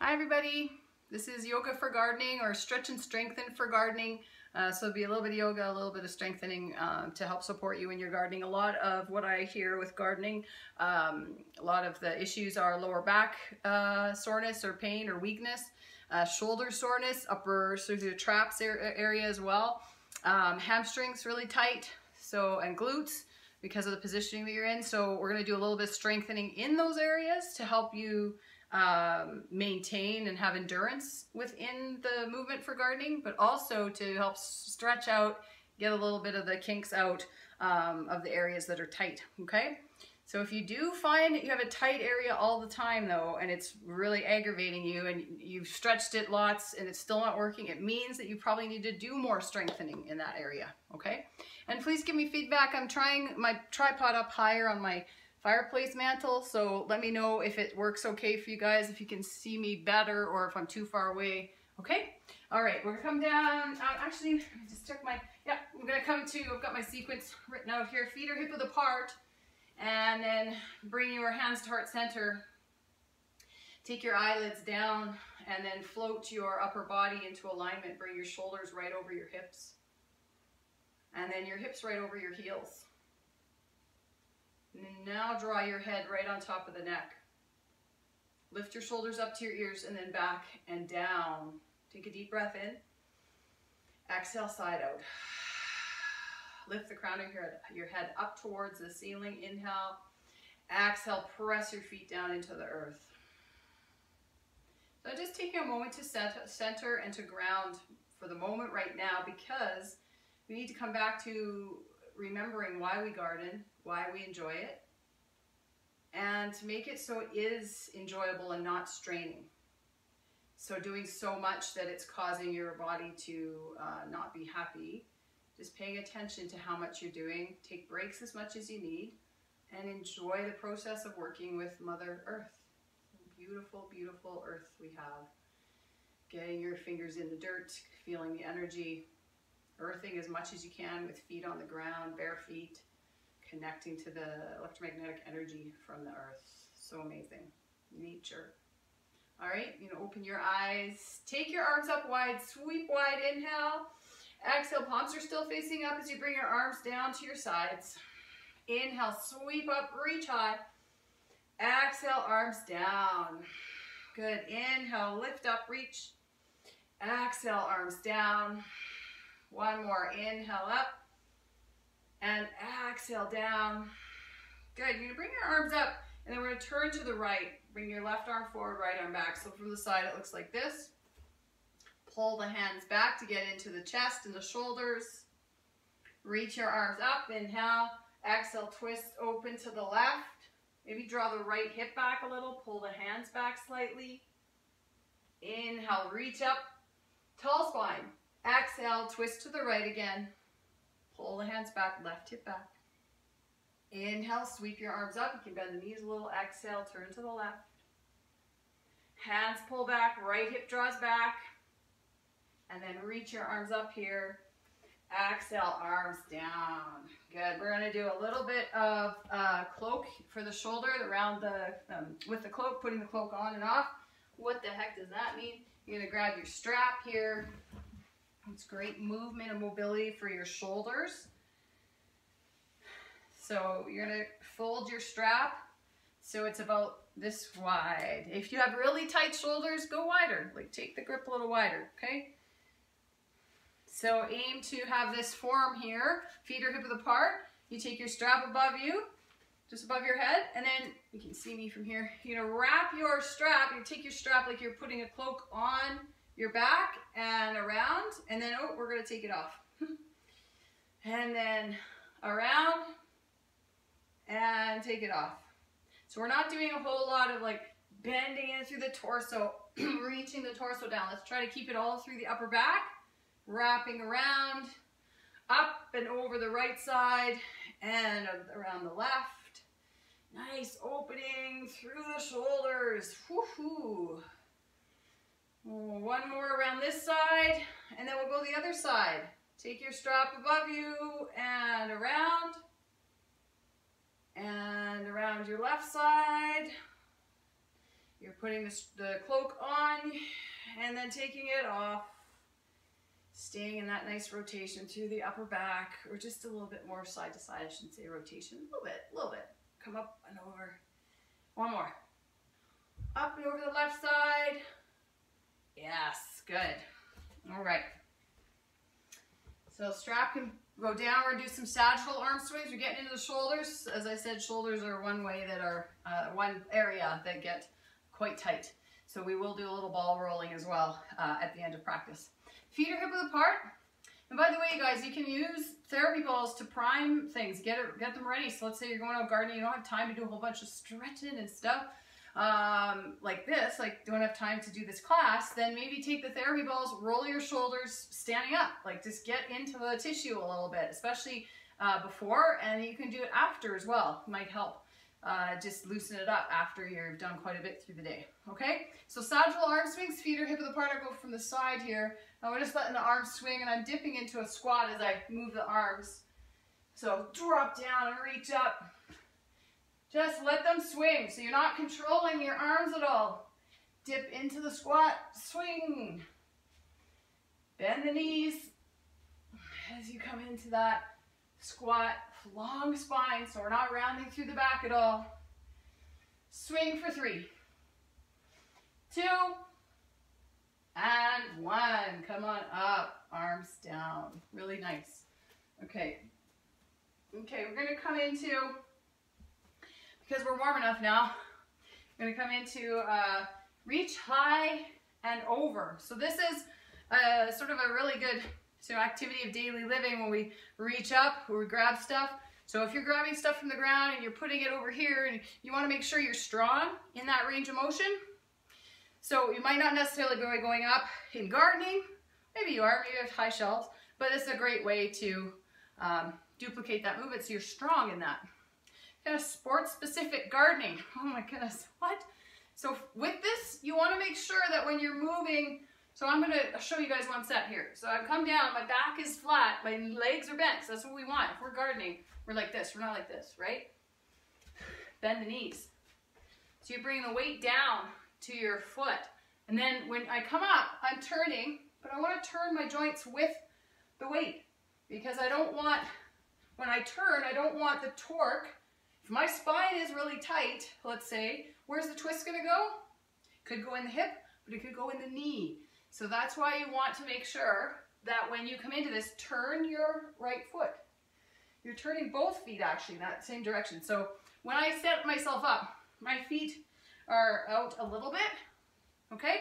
Hi everybody, this is yoga for gardening, or stretch and strengthen for gardening. So it'll be a little bit of yoga, a little bit of strengthening to help support you in your gardening. A lot of what I hear with gardening, a lot of the issues are lower back soreness or pain or weakness, shoulder soreness, upper through the traps area as well, hamstrings really tight, and glutes because of the positioning that you're in. So we're going to do a little bit of strengthening in those areas to help you maintain and have endurance within the movement for gardening, but also to help stretch out, get a little bit of the kinks out of the areas that are tight. Okay, so if you do find that you have a tight area all the time though, and it's really aggravating you and you've stretched it lots and it's still not working, it means that you probably need to do more strengthening in that area. Okay, and please give me feedback. I'm trying my tripod up higher on my fireplace mantle, so let me know if it works okay for you guys, if you can see me better or if I'm too far away. Okay, all right, we're gonna come down. Actually, let me just check my, I'm gonna come to, I've got my sequence written out here. Feet are hip width apart, and then bring your hands to heart center. Take your eyelids down and then float your upper body into alignment. Bring your shoulders right over your hips, and then your hips right over your heels. And then now draw your head right on top of the neck. Lift your shoulders up to your ears and then back and down. Take a deep breath in. Exhale, side out. Lift the crown of your head up towards the ceiling. Inhale. Exhale, press your feet down into the earth. So just taking a moment to center and to ground for the moment right now, because we need to come back to remembering why we garden, why we enjoy it, and to make it so it is enjoyable and not straining. So doing so much that it's causing your body to not be happy, just paying attention to how much you're doing. Take breaks as much as you need and enjoy the process of working with Mother Earth. Beautiful, beautiful earth we have. Getting your fingers in the dirt, feeling the energy, earthing as much as you can with feet on the ground, bare feet, connecting to the electromagnetic energy from the earth. So amazing. Nature. All right, you know, open your eyes. Take your arms up wide, sweep wide, inhale. Exhale, palms are still facing up as you bring your arms down to your sides. Inhale, sweep up, reach high. Exhale, arms down. Good. Inhale, lift up, reach. Exhale, arms down. One more. Inhale up. And exhale down. Good. You're going to bring your arms up, and then we're going to turn to the right. Bring your left arm forward, right arm back. So from the side, it looks like this. Pull the hands back to get into the chest and the shoulders. Reach your arms up. Inhale. Exhale, twist open to the left. Maybe draw the right hip back a little. Pull the hands back slightly. Inhale, reach up. Tall spine. Exhale, twist to the right again. Pull the hands back, left hip back. Inhale, sweep your arms up. You can bend the knees a little. Exhale, turn to the left. Hands pull back, right hip draws back. And then reach your arms up here. Exhale, arms down. Good. We're going to do a little bit of cloak for the shoulder around the, with the cloak, putting the cloak on and off. What the heck does that mean? You're going to grab your strap here. It's great movement and mobility for your shoulders. So you're going to fold your strap so it's about this wide. If you have really tight shoulders, go wider. Like take the grip a little wider, okay? So aim to have this form here. Feet are hip width apart. You take your strap above you, just above your head, and then you can see me from here. You're going to wrap your strap. You take your strap like you're putting a cloak on your back and around, and then, oh, we're going to take it off. And then around and take it off. So we're not doing a whole lot of like bending in through the torso, reaching the torso down. Let's try to keep it all through the upper back. Wrapping around, up and over the right side and around the left. Nice opening through the shoulders. Woohoo! One more around this side, and then we'll go the other side. Take your strap above you and around your left side. You're putting the cloak on and then taking it off. Staying in that nice rotation through the upper back, or just a little bit more side to side, I shouldn't say rotation, a little bit. Come up and over. One more. Up and over the left side. Yes, good. All right. So strap can go down. We're gonna do some sagittal arm swings. We're getting into the shoulders. As I said, shoulders are one way that are, one area that get quite tight. So we will do a little ball rolling as well at the end of practice. Feet are hip width apart. And by the way, guys, you can use therapy balls to prime things, get them ready. So let's say you're going out gardening, you don't have time to do a whole bunch of stretching and stuff like this, like don't have time to do this class, then maybe take the therapy balls, roll your shoulders standing up, like just get into the tissue a little bit, especially before, and you can do it after as well, might help. Just loosen it up after you've done quite a bit through the day. Okay, so sagittal arm swings, feet are hip width apart. I go from the side here. Now we're just letting the arms swing, and I'm dipping into a squat as I move the arms. So drop down and reach up. Just let them swing. So you're not controlling your arms at all. Dip into the squat, swing. Bend the knees as you come into that squat. Long spine, so we're not rounding through the back at all. Swing for 3, 2, and 1. Come on up, arms down. Really nice. Okay. Okay, we're going to come into, because we're warm enough now, we're going to come into reach high and over. So this is sort of a really good activity of daily living when we reach up or we grab stuff. So if you're grabbing stuff from the ground and you're putting it over here, and you want to make sure you're strong in that range of motion. So you might not necessarily be going up in gardening. Maybe you are, maybe you have high shelves, but it's a great way to duplicate that movement so you're strong in that. Kind of sports-specific gardening. Oh my goodness, what? So with this, you want to make sure that when you're moving, so I'm going to show you guys one set here. So I come down, my back is flat, my legs are bent, so that's what we want. If we're gardening, we're like this, we're not like this, right? Bend the knees. So you're bringing the weight down to your foot. And then when I come up, I'm turning, but I want to turn my joints with the weight, because I don't want, when I turn, I don't want the torque. If my spine is really tight, let's say, where's the twist going to go? Could go in the hip, but it could go in the knee. So that's why you want to make sure that when you come into this, turn your right foot. You're turning both feet actually in that same direction. So when I set myself up, my feet are out a little bit, okay?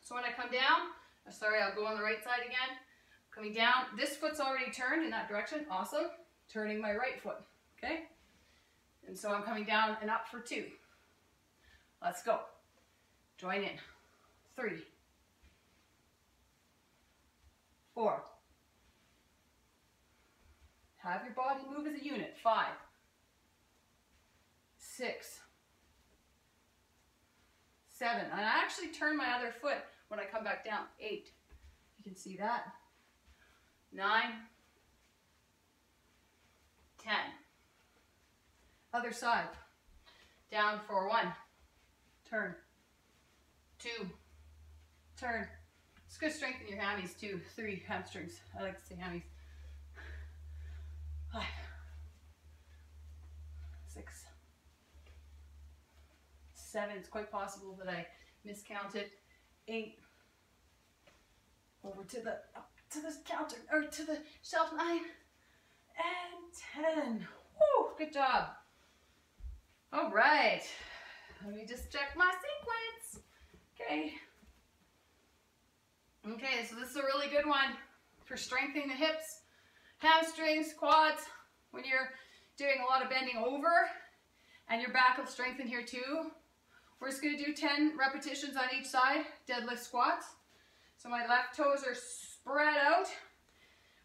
So when I come down, sorry, I'll go on the right side again. Coming down, this foot's already turned in that direction, awesome. Turning my right foot, okay? And so I'm coming down and up for 2. Let's go. Join in. 3, 4. Have your body move as a unit. 5, 6, 7. And I actually turn my other foot when I come back down. 8. You can see that. 9, 10. Other side. Down for 1. Turn. 2. Turn. It's good to strengthen your hammies too. 3 hamstrings. I like to say hammies. 5, 6, 7. It's quite possible that I miscounted. 8. Over to the counter, or to the shelf. 9 and 10. Woo! Good job. All right. Let me just check my sequence. Okay. Okay, so this is a really good one for strengthening the hips, hamstrings, quads. When you're doing a lot of bending over, and your back will strengthen here too. We're just going to do 10 repetitions on each side, deadlift squats. So my left toes are spread out.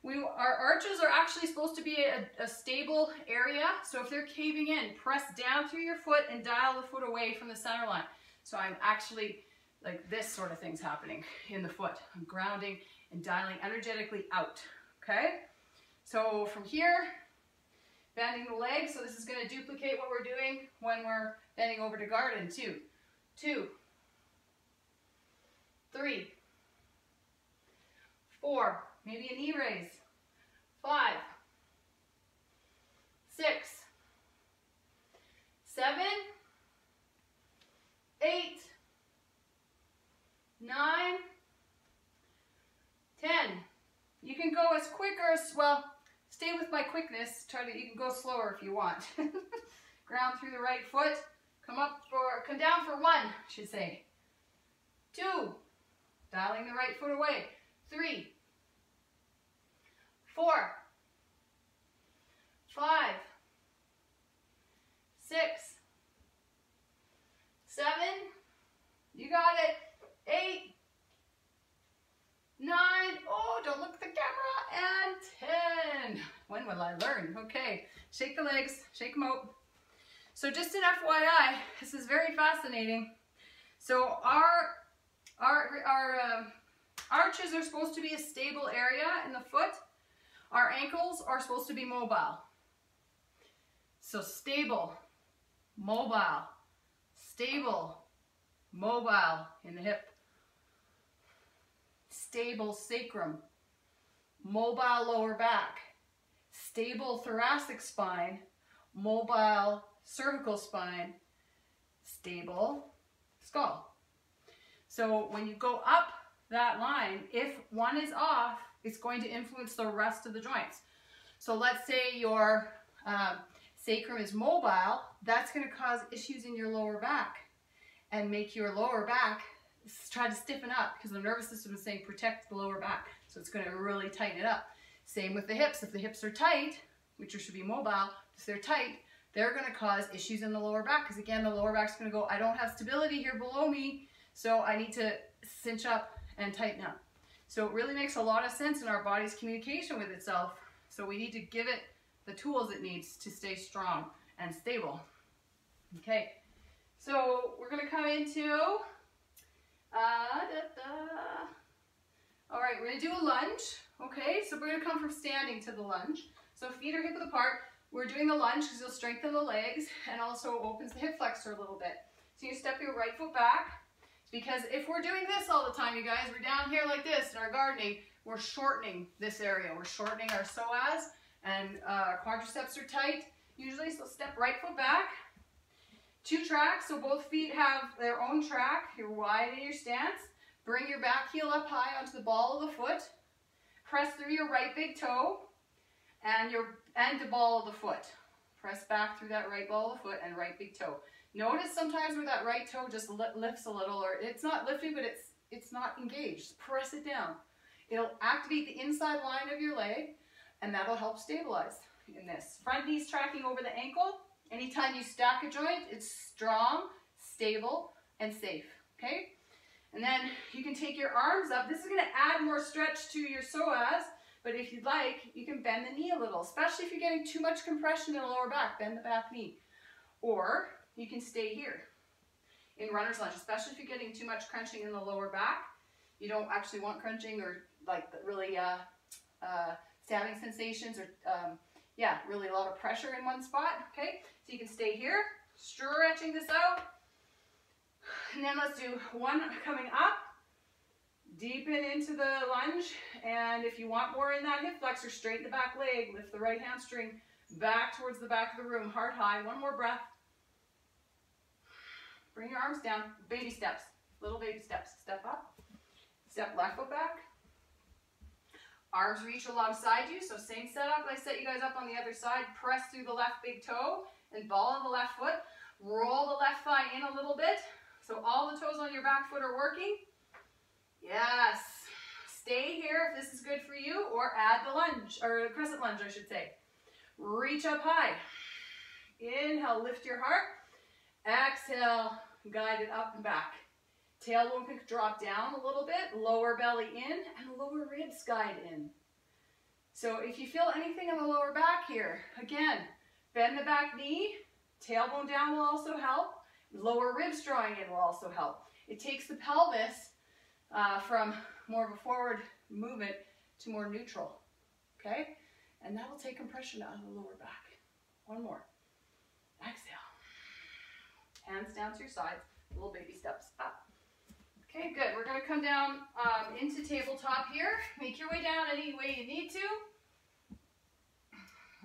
Our arches are actually supposed to be a stable area. So if they're caving in, press down through your foot and dial the foot away from the center line. So I'm actually, like this sort of thing's happening in the foot. I'm grounding and dialing energetically out, okay? So from here, bending the legs. So this is going to duplicate what we're doing when we're bending over to garden too. 2, 3, 4, maybe a knee raise, 5, 6, 7, 8, 9, 10. You can go as quick or as, well, stay with my quickness. You can go slower if you want. Ground through the right foot. Come down for 1, I should say. 2, dialing the right foot away. 3, 4, 5, 6, 7, you got it, 8, 9, oh, don't look at the camera, and 10. When will I learn? Okay, shake the legs, shake them out. So just an FYI, this is very fascinating. So our arches are supposed to be a stable area in the foot. Our ankles are supposed to be mobile. So stable, mobile, stable, mobile in the hip. Stable sacrum, mobile lower back, stable thoracic spine, mobile cervical spine, stable skull. So when you go up that line, if one is off, it's going to influence the rest of the joints. So let's say your sacrum is mobile, that's going to cause issues in your lower back and make your lower back try to stiffen up, because the nervous system is saying protect the lower back. So it's going to really tighten it up. Same with the hips. If the hips are tight, which should be mobile, if they're tight, they're going to cause issues in the lower back, because again, the lower back's going to go, I don't have stability here below me, so I need to cinch up and tighten up. So it really makes a lot of sense in our body's communication with itself. So we need to give it the tools it needs to stay strong and stable. Okay, so we're going to come into, all right, we're going to do a lunge. Okay, so we're going to come from standing to the lunge. So feet are hip width apart. We're doing the lunge because it'll strengthen the legs and also opens the hip flexor a little bit. So you step your right foot back, because if we're doing this all the time, you guys, we're down here like this in our gardening, we're shortening this area. We're shortening our psoas, and quadriceps are tight usually. So step right foot back. 2 tracks, so both feet have their own track. You're wide in your stance. Bring your back heel up high onto the ball of the foot. Press through your right big toe and the ball of the foot. Press back through that right ball of the foot and right big toe. Notice sometimes where that right toe just lifts a little, or it's not lifting, but it's not engaged. Press it down. It'll activate the inside line of your leg, and that'll help stabilize in this. Front knee's tracking over the ankle. Anytime you stack a joint, it's strong, stable, and safe, okay? And then you can take your arms up. This is going to add more stretch to your psoas, but if you'd like, you can bend the knee a little, especially if you're getting too much compression in the lower back, bend the back knee. Or you can stay here in runner's lunge, especially if you're getting too much crunching in the lower back. You don't actually want crunching or like really stabbing sensations or yeah, really a lot of pressure in one spot, okay? So you can stay here, stretching this out. And then let's do one coming up, deepen into the lunge, and if you want more in that hip flexor, straighten the back leg, lift the right hamstring back towards the back of the room, heart high. One more breath. Bring your arms down, baby steps, little baby steps. Step up, step left foot back. Arms reach alongside you, so same setup. I set you guys up on the other side. Press through the left big toe and ball of the left foot. Roll the left thigh in a little bit, so all the toes on your back foot are working. Yes. Stay here if this is good for you, or add the lunge, or the crescent lunge, I should say. Reach up high. Inhale, lift your heart. Exhale, guide it up and back. Tailbone can drop down a little bit, lower belly in, and lower ribs guide in. So if you feel anything in the lower back here, again, bend the back knee, tailbone down will also help. Lower ribs drawing in will also help. It takes the pelvis from more of a forward movement to more neutral, okay? And that will take compression out of the lower back. One more. Exhale. Hands down to your sides. Little baby steps up. Okay, good. We're going to come down into tabletop here. Make your way down any way you need to.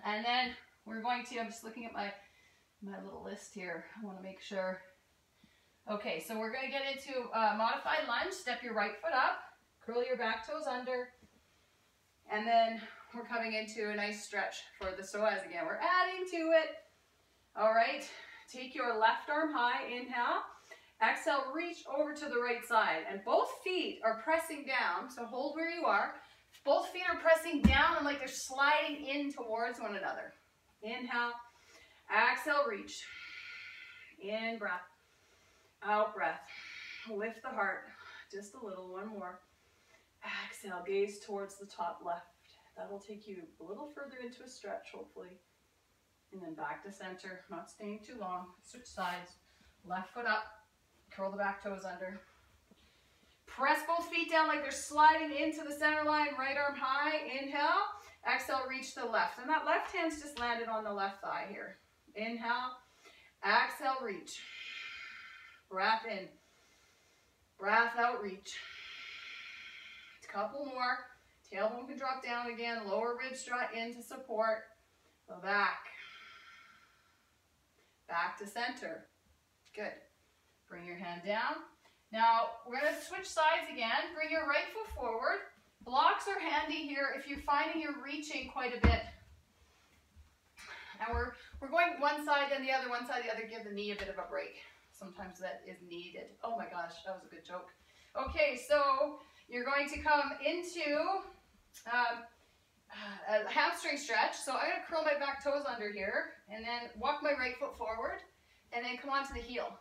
And then we're going to, I'm just looking at my little list here. I want to make sure. Okay, so we're going to get into modified lunge. Step your right foot up. Curl your back toes under. And then we're coming into a nice stretch for the psoas again. We're adding to it. All right, take your left arm high. Inhale. Exhale, reach over to the right side. And both feet are pressing down. So hold where you are. Both feet are pressing down and like they're sliding in towards one another. Inhale. Exhale, reach. In breath. Out breath. Lift the heart. Just a little. One more. Exhale. Gaze towards the top left. That'll take you a little further into a stretch, hopefully. And then back to center. Not staying too long. Switch sides. Left foot up. Curl the back toes under. Press both feet down like they're sliding into the center line. Right arm high. Inhale. Exhale, reach to the left. And that left hand's just landed on the left thigh here. Inhale. Exhale, reach. Breath in. Breath out, reach. A couple more. Tailbone can drop down again. Lower rib strut in to support. Go back. Back to center. Good. Bring your hand down. Now, we're going to switch sides again. Bring your right foot forward. Blocks are handy here if you're finding you're reaching quite a bit. And we're going one side then the other, one side the other. Give the knee a bit of a break. Sometimes that is needed. Oh my gosh, that was a good joke. Okay, so you're going to come into a hamstring stretch. So I'm going to curl my back toes under here and then walk my right foot forward and then come onto the heel.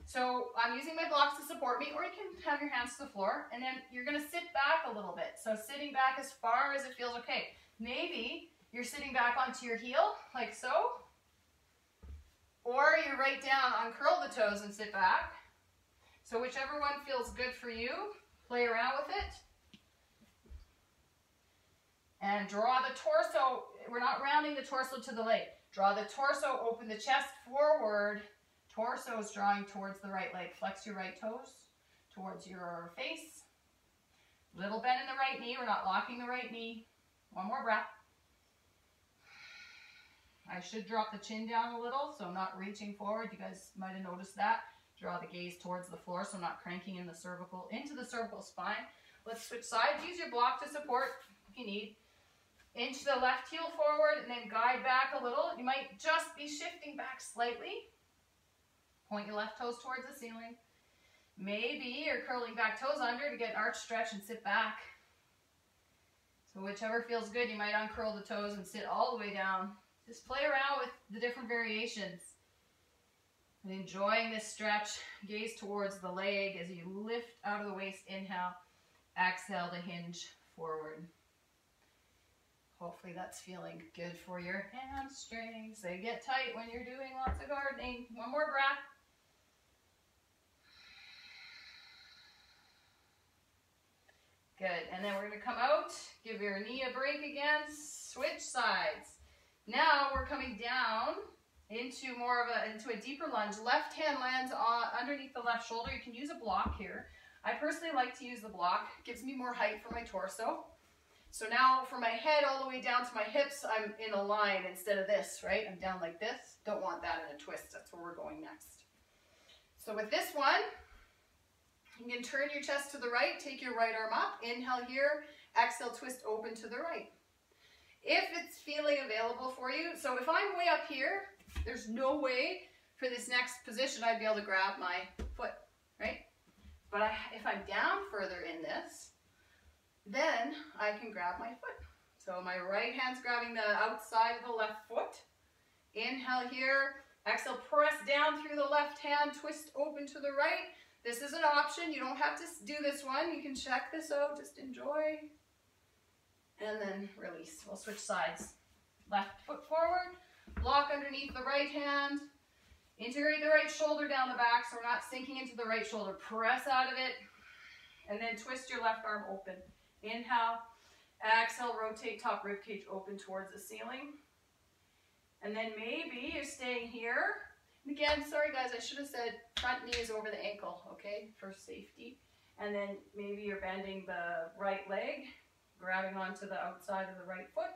So I'm using my blocks to support me, or you can have your hands to the floor, and then you're going to sit back a little bit. So sitting back as far as it feels okay. Maybe you're sitting back onto your heel, like so, or you right down, uncurl the toes and sit back. So whichever one feels good for you, play around with it. And draw the torso. We're not rounding the torso to the leg. Draw the torso, open the chest forward. Torso is drawing towards the right leg. Flex your right toes towards your face. Little bend in the right knee. We're not locking the right knee. One more breath. I should drop the chin down a little, so I'm not reaching forward. You guys might have noticed that. Draw the gaze towards the floor, so I'm not cranking in the cervical, into the cervical spine. Let's switch sides. Use your block to support if you need. Inch the left heel forward and then guide back a little. You might just be shifting back slightly. Point your left toes towards the ceiling. Maybe you're curling back toes under to get an arch stretch and sit back. So whichever feels good, you might uncurl the toes and sit all the way down. Just play around with the different variations. And enjoying this stretch. Gaze towards the leg as you lift out of the waist. Inhale. Exhale to hinge forward. Hopefully that's feeling good for your hamstrings. They get tight when you're doing lots of gardening. One more breath. Good. And then we're going to come out. Give your knee a break again. Switch sides. Now we're coming down into into a deeper lunge. Left hand lands underneath the left shoulder. You can use a block here. I personally like to use the block. It gives me more height for my torso. So now from my head all the way down to my hips, I'm in a line instead of this, right? I'm down like this. Don't want that in a twist. That's where we're going next. So with this one, you can turn your chest to the right, take your right arm up, inhale here, exhale, twist open to the right. If it's feeling available for you, so if I'm way up here, there's no way for this next position I'd be able to grab my foot, right? But if I'm down further in this, then I can grab my foot. So my right hand's grabbing the outside of the left foot. Inhale here. Exhale, press down through the left hand, twist open to the right. This is an option. You don't have to do this one. You can check this out. Just enjoy. And then release. We'll switch sides. Left foot forward. Block underneath the right hand. Integrate the right shoulder down the back so we're not sinking into the right shoulder. Press out of it. And then twist your left arm open. Inhale, exhale, rotate top ribcage open towards the ceiling. And then maybe you're staying here And again, sorry guys, I should have said front knee is over the ankle, okay, for safety. And then maybe you're bending the right leg, grabbing onto the outside of the right foot.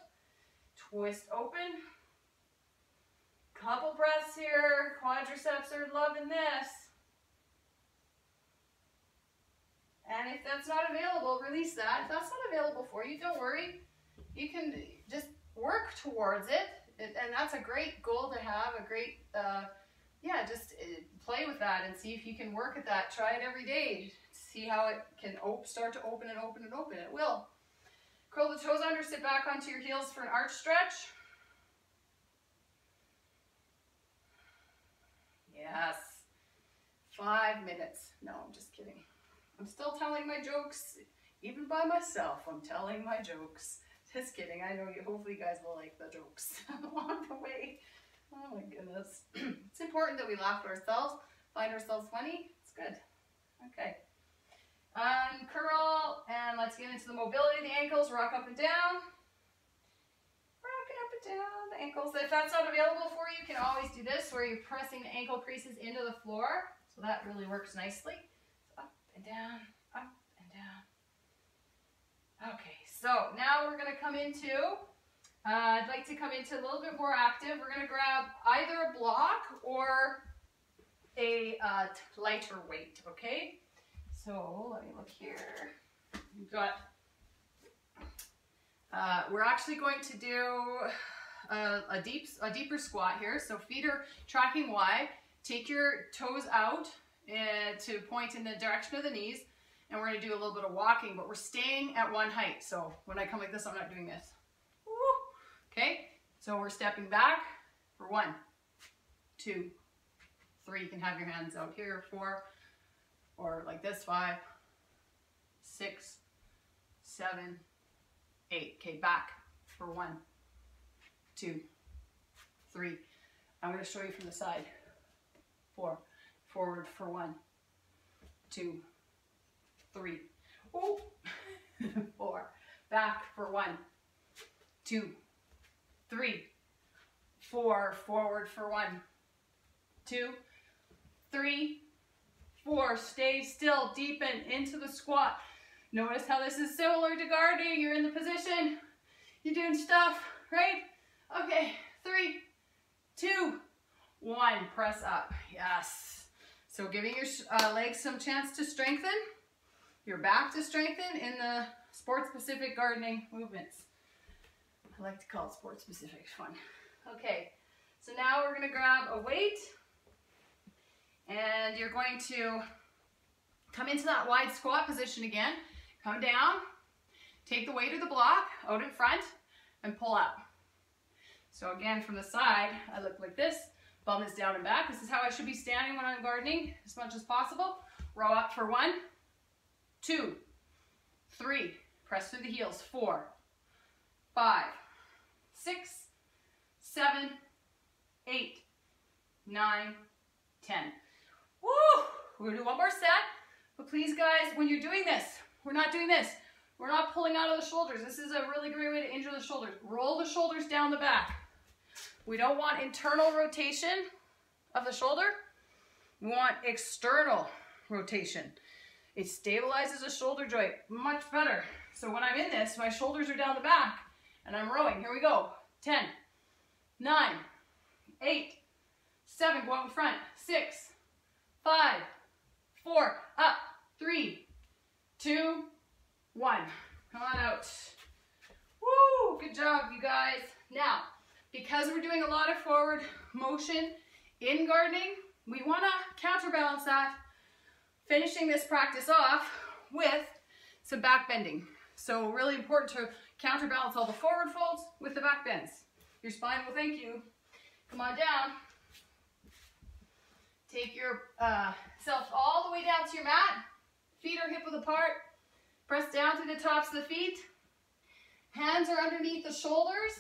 Twist open. Couple breaths here. Quadriceps are loving this. And if that's not available, release that. If that's not available for you, don't worry. You can just work towards it. And that's a great goal to have, a great, yeah, just play with that and see if you can work at that. Try it every day. See how it can start to open and open and open. It will. Curl the toes under, sit back onto your heels for an arch stretch. Yes. 5 minutes. No, I'm just kidding. I'm still telling my jokes. Even by myself, I'm telling my jokes. Just kidding. I know you. Hopefully you guys will like the jokes along the way. Oh my goodness. It's important that we laugh at ourselves, find ourselves funny. It's good. Okay. Curl, and let's get into the mobility of the ankles. Rock up and down. Rocking up and down the ankles. If that's not available for you, you can always do this where you're pressing the ankle creases into the floor. So that really works nicely. So up and down, up and down. Okay, so now we're going to come into, I'd like to come into a little bit more active. We're going to grab either a block or a lighter weight, okay? So let me look here. We've got, we're actually going to do a deeper squat here. So feet are tracking wide. Take your toes out to point in the direction of the knees. And we're going to do a little bit of walking, but we're staying at one height. So when I come like this, I'm not doing this. Woo. Okay, so we're stepping back for 1, 2, 3. You can have your hands out here, 4, or like this, 5, 6, 7, 8. Okay, back for 1, 2, 3. I'm going to show you from the side. 4, forward for 1, 2, 3. Oh, 4. Back for 1, 2, 3, 4. Forward for 1, 2, 3, 4. Stay still. Deepen into the squat. Notice how this is similar to guarding. You're in the position. You're doing stuff, right? Okay. 3, 2, 1. Press up. Yes. So giving your legs some chance to strengthen. Your back to strengthen in the sport-specific gardening movements. I like to call it sport-specific. Fun. Okay, so now we're going to grab a weight, and you're going to come into that wide squat position again. Come down, take the weight of the block out in front, and pull up. So again, from the side, I look like this. Bum is down and back. This is how I should be standing when I'm gardening as much as possible. Row up for 1, 2, 3, press through the heels, 4, 5, 6, 7, 8, 9, 10. Woo! We're gonna do one more set, but please guys, when you're doing this, we're not doing this. We're not pulling out of the shoulders. This is a really great way to injure the shoulders. Roll the shoulders down the back. We don't want internal rotation of the shoulder. We want external rotation. It stabilizes the shoulder joint much better. So when I'm in this, my shoulders are down the back and I'm rowing. Here we go. 10, 9, 8, 7, go out in front. 6, 5, 4, up. 3, 2, 1. Come on out. Woo! Good job, you guys. Now, because we're doing a lot of forward motion in gardening, we want to counterbalance that, finishing this practice off with some back bending. So really important to counterbalance all the forward folds with the back bends. Your spine will thank you. Come on down. Take your self all the way down to your mat. Feet are hip width apart. Press down through the tops of the feet. Hands are underneath the shoulders.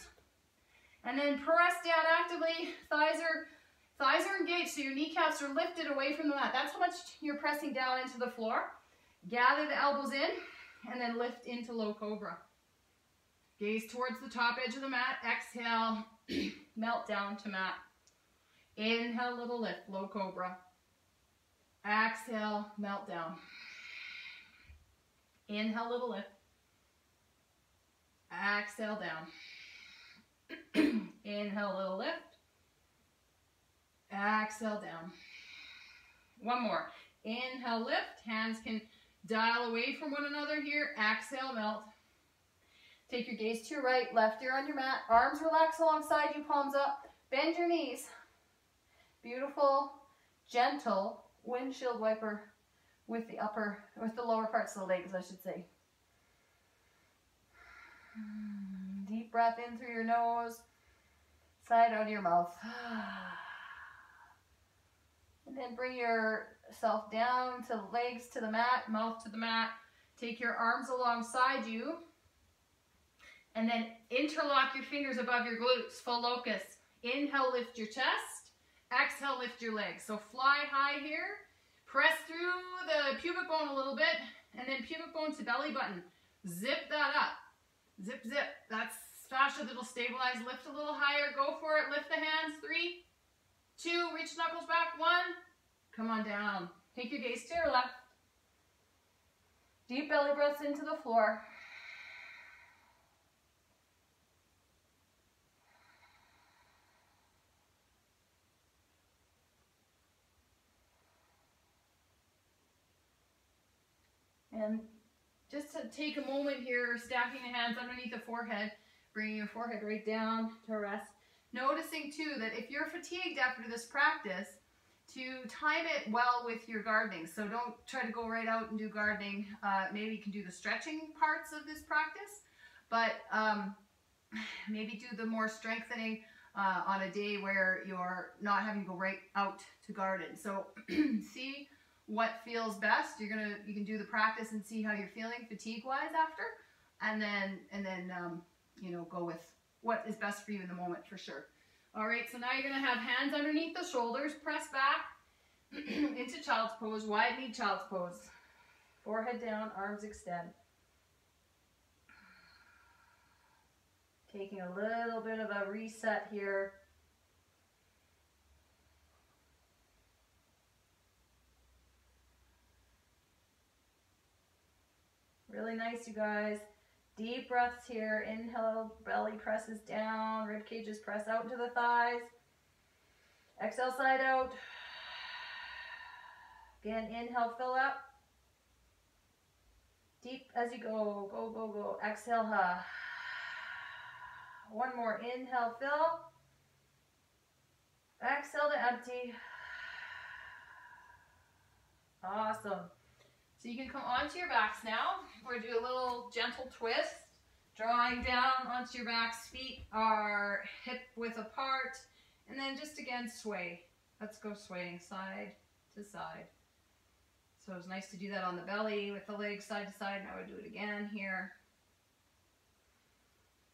And then press down actively. Thighs are engaged, so your kneecaps are lifted away from the mat. That's how much you're pressing down into the floor. Gather the elbows in, and then lift into low cobra. Gaze towards the top edge of the mat. Exhale, melt down to mat. Inhale, little lift, low cobra. Exhale, melt down. Inhale, little lift. Exhale, down. Inhale, little lift. Exhale, down. One more. Inhale, lift. Hands can dial away from one another here. Exhale, melt. Take your gaze to your right, left ear on your mat. Arms relax alongside you, palms up. Bend your knees. Beautiful, gentle windshield wiper with the lower parts of the legs, I should say. Deep breath in through your nose, side out of your mouth. And then bring yourself down to the legs, to the mat, mouth to the mat. Take your arms alongside you. And then interlock your fingers above your glutes, full locust. Inhale, lift your chest. Exhale, lift your legs. So fly high here. Press through the pubic bone a little bit. And then pubic bone to belly button. Zip that up. Zip, zip. That's fascia that'll stabilize. Lift a little higher. Go for it. Lift the hands. 3, 2. Reach knuckles back. 1. Come on down. Take your gaze to your left. Deep belly breaths into the floor. And just to take a moment here, stacking the hands underneath the forehead, bringing your forehead right down to rest. Noticing too that if you're fatigued after this practice, to time it well with your gardening. So don't try to go right out and do gardening. Maybe you can do the stretching parts of this practice, but maybe do the more strengthening on a day where you're not having to go right out to garden. So see what feels best. You can do the practice and see how you're feeling fatigue wise after, and then you know, go with what is best for you in the moment for sure. All right, so now you're gonna have hands underneath the shoulders, press back into child's pose, wide knee child's pose. Forehead down, arms extend. Taking a little bit of a reset here. Really nice, you guys. Deep breaths here. Inhale, belly presses down, rib cages press out into the thighs. Exhale, side out. Again, inhale, fill up. Deep as you go, go, go, go. Exhale, one more, inhale, fill. Exhale to empty. Awesome. So you can come onto your backs now. We're going to do a little gentle twist. Drawing down onto your backs. Feet are hip width apart. And then just again sway. Let's go swaying side to side. So it's nice to do that on the belly with the legs side to side. Now we'll do it again here.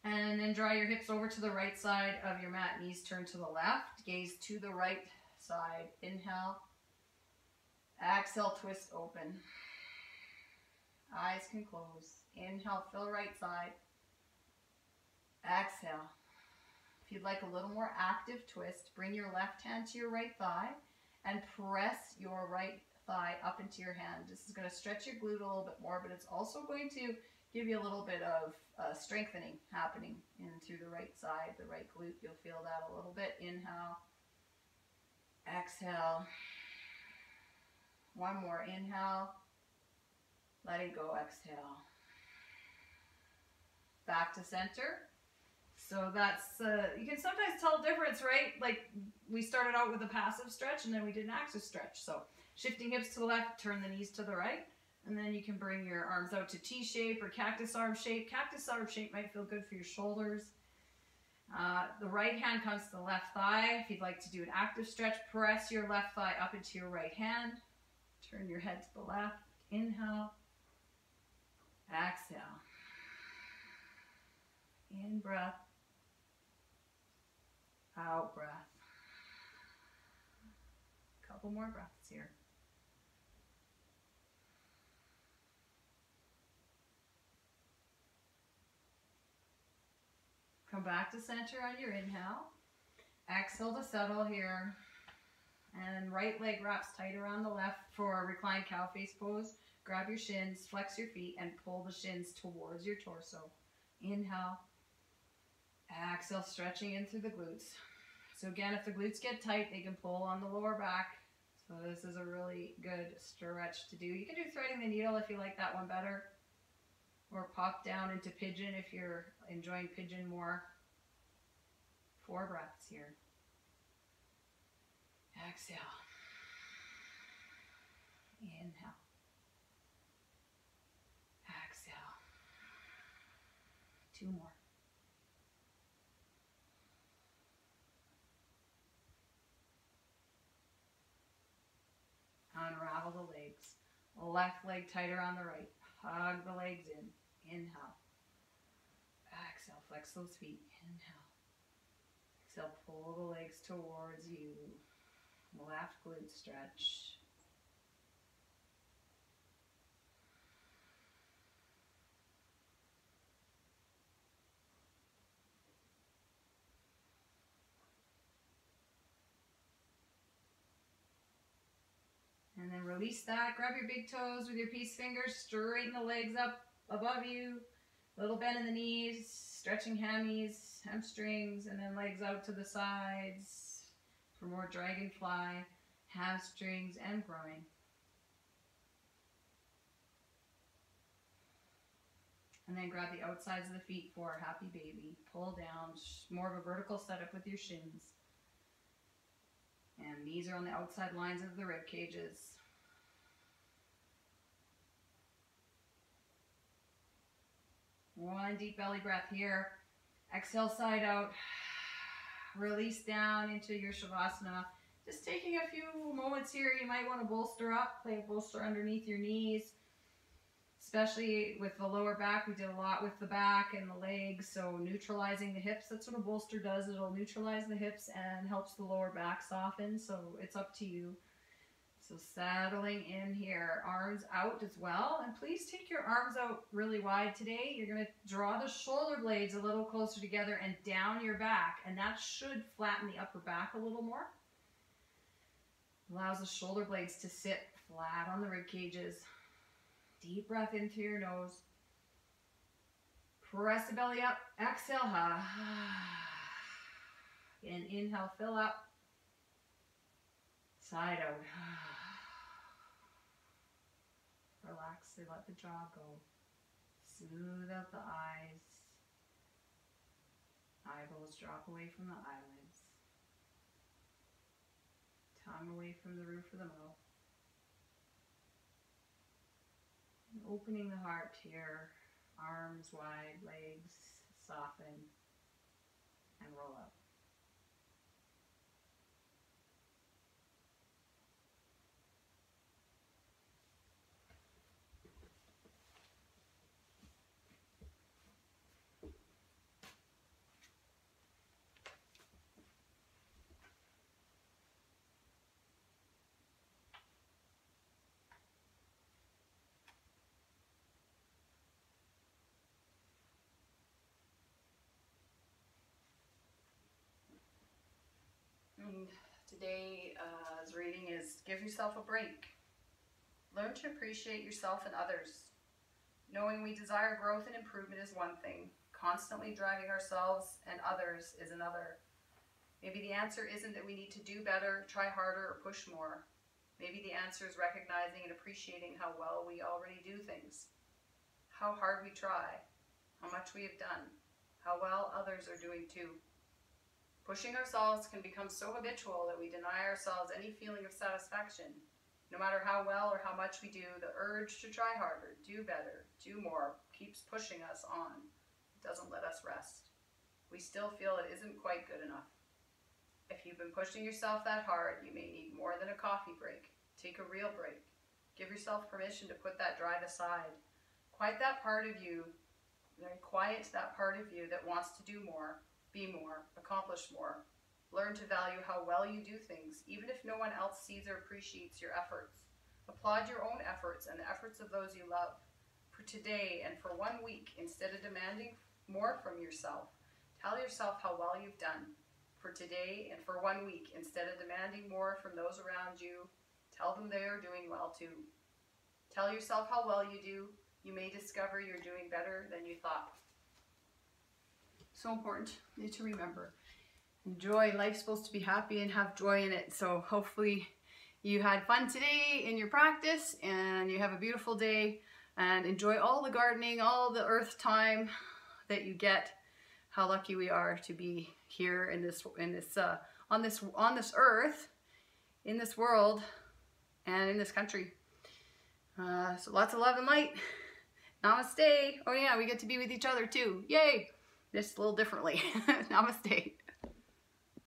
And then draw your hips over to the right side of your mat. Knees turn to the left. Gaze to the right side. Inhale. Exhale, twist open. Eyes can close. Inhale, fill right side. Exhale. If you'd like a little more active twist, bring your left hand to your right thigh and press your right thigh up into your hand. This is going to stretch your glute a little bit more, but it's also going to give you a little bit of strengthening happening in through the right side, the right glute. You'll feel that a little bit. Inhale. Exhale. One more. Inhale. Let it go. Exhale. Back to center. So that's, you can sometimes tell the difference, right? Like we started out with a passive stretch and then we did an active stretch. So shifting hips to the left, turn the knees to the right. And then you can bring your arms out to T shape or cactus arm shape. Cactus arm shape might feel good for your shoulders. The right hand comes to the left thigh. If you'd like to do an active stretch, press your left thigh up into your right hand. Turn your head to the left. Inhale. Exhale. In breath. Out breath. Couple more breaths here. Come back to center on your inhale. Exhale to settle here. And right leg wraps tight around the left for a reclined cow face pose. Grab your shins, flex your feet, and pull the shins towards your torso. Inhale. Exhale, stretching in through the glutes. So again, if the glutes get tight, they can pull on the lower back. So this is a really good stretch to do. You can do threading the needle if you like that one better. Or pop down into pigeon if you're enjoying pigeon more. 4 breaths here. Exhale. Inhale. Exhale. 2 more. Unravel the legs. Left leg tight around the right. Hug the legs in. Inhale. Exhale. Flex those feet. Inhale. Exhale. Pull the legs towards you. Left glute stretch. And then release that. Grab your big toes with your peace fingers. Straighten the legs up above you. Little bend in the knees. Stretching hammies, hamstrings, and then legs out to the sides for more dragonfly, hamstrings, and groin. And then grab the outsides of the feet for a happy baby. Pull down, more of a vertical setup with your shins. And knees are on the outside lines of the rib cages. One deep belly breath here. Exhale, side out. Release down into your Shavasana. Just taking a few moments here. You might want to bolster up. Play a bolster underneath your knees. Especially with the lower back. We did a lot with the back and the legs. So neutralizing the hips. That's what a bolster does. It'll neutralize the hips and helps the lower back soften. So it's up to you. So settling in here, arms out as well. And please take your arms out really wide today. You're going to draw the shoulder blades a little closer together and down your back. And that should flatten the upper back a little more. Allows the shoulder blades to sit flat on the rib cages. Deep breath in through your nose. Press the belly up. Exhale. And inhale, fill up. Side out. Relax and let the jaw go. Smooth out the eyes. Eyeballs drop away from the eyelids. Tongue away from the roof of the mouth. And opening the heart here. Arms wide, legs soften, and roll up. And today's reading is give yourself a break. Learn to appreciate yourself and others. Knowing we desire growth and improvement is one thing. Constantly driving ourselves and others is another. Maybe the answer isn't that we need to do better, try harder, or push more. Maybe the answer is recognizing and appreciating how well we already do things. How hard we try. How much we have done. How well others are doing too. Pushing ourselves can become so habitual that we deny ourselves any feeling of satisfaction. No matter how well or how much we do, the urge to try harder, do better, do more keeps pushing us on. It doesn't let us rest. We still feel it isn't quite good enough. If you've been pushing yourself that hard, you may need more than a coffee break. Take a real break. Give yourself permission to put that drive aside. Quiet that part of you that wants to do more. Be more, accomplish more. Learn to value how well you do things, even if no one else sees or appreciates your efforts. Applaud your own efforts and the efforts of those you love. For today and for 1 week, instead of demanding more from yourself, tell yourself how well you've done. for today and for 1 week. Instead of demanding more from those around you, tell them they are doing well too. Tell yourself how well you do. You may discover you're doing better than you thought. So important to remember. Enjoy. Life's supposed to be happy and have joy in it. So hopefully you had fun today in your practice and you have a beautiful day, and enjoy all the gardening, all the earth time that you get. How lucky we are to be here on this earth, in this world, and in this country. So lots of love and light. Namaste. Oh yeah, we get to be with each other too. Yay! Just a little differently. Namaste.